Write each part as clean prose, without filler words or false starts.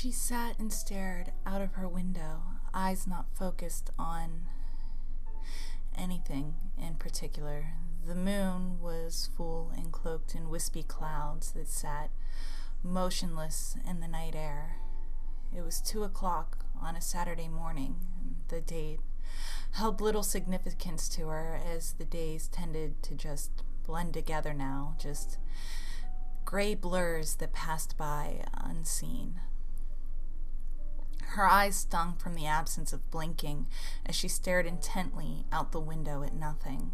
She sat and stared out of her window, eyes not focused on anything in particular. The moon was full and cloaked in wispy clouds that sat motionless in the night air. It was 2 o'clock on a Saturday morning. The date held little significance to her, as the days tended to just blend together now, just gray blurs that passed by unseen. Her eyes stung from the absence of blinking as she stared intently out the window at nothing.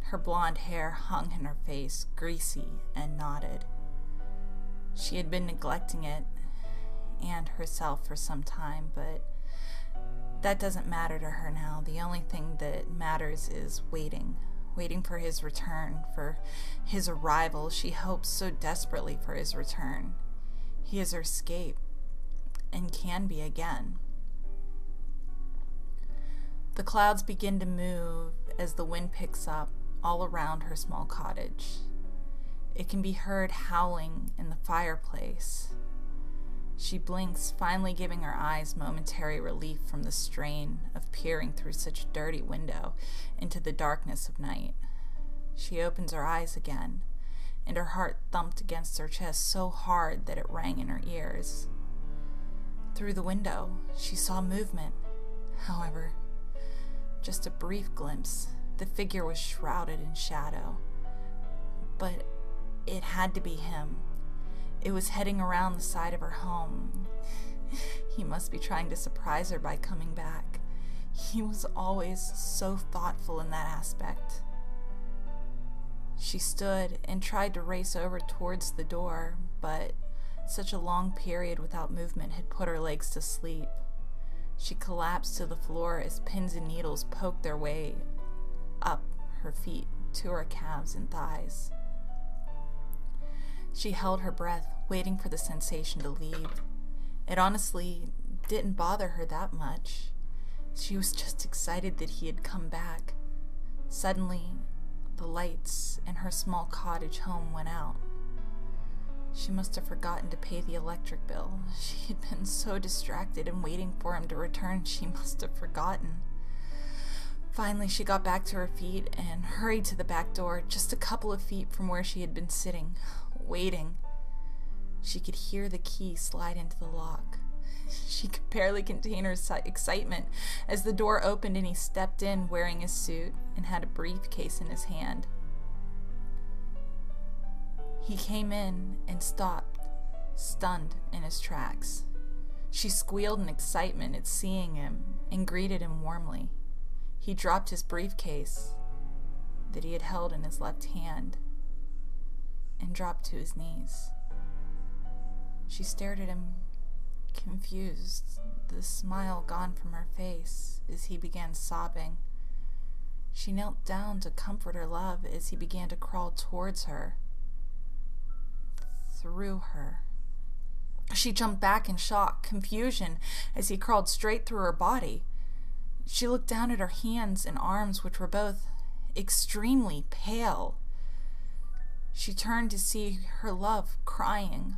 Her blonde hair hung in her face, greasy and knotted. She had been neglecting it and herself for some time, but that doesn't matter to her now. The only thing that matters is waiting for his return, for his arrival. She hopes so desperately for his return. He is her escape, and can be again. The clouds begin to move as the wind picks up all around her small cottage. It can be heard howling in the fireplace. She blinks, finally giving her eyes momentary relief from the strain of peering through such a dirty window into the darkness of night. She opens her eyes again, and her heart thumped against her chest so hard that it rang in her ears. Through the window, she saw movement. However, just a brief glimpse. The figure was shrouded in shadow. But it had to be him. It was heading around the side of her home. He must be trying to surprise her by coming back. He was always so thoughtful in that aspect. She stood and tried to race over towards the door, but such a long period without movement had put her legs to sleep. She collapsed to the floor as pins and needles poked their way up her feet to her calves and thighs. She held her breath, waiting for the sensation to leave. It honestly didn't bother her that much. She was just excited that he had come back. Suddenly, the lights in her small cottage home went out. She must have forgotten to pay the electric bill. She had been so distracted and waiting for him to return, she must have forgotten. Finally, she got back to her feet and hurried to the back door, just a couple of feet from where she had been sitting, waiting. She could hear the key slide into the lock. She could barely contain her excitement as the door opened and he stepped in wearing his suit and had a briefcase in his hand. He came in and stopped, stunned in his tracks. She squealed in excitement at seeing him and greeted him warmly. He dropped his briefcase that he had held in his left hand and dropped to his knees. She stared at him, confused, the smile gone from her face as he began sobbing. She knelt down to comfort her love as he began to crawl towards her, through her. She jumped back in shock, confusion, as he crawled straight through her body. She looked down at her hands and arms, which were both extremely pale. She turned to see her love crying,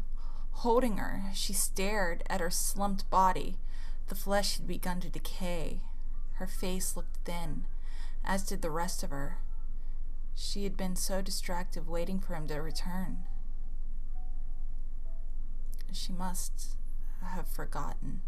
holding her. She stared at her slumped body. The flesh had begun to decay. Her face looked thin, as did the rest of her. She had been so distracted waiting for him to return. She must have forgotten.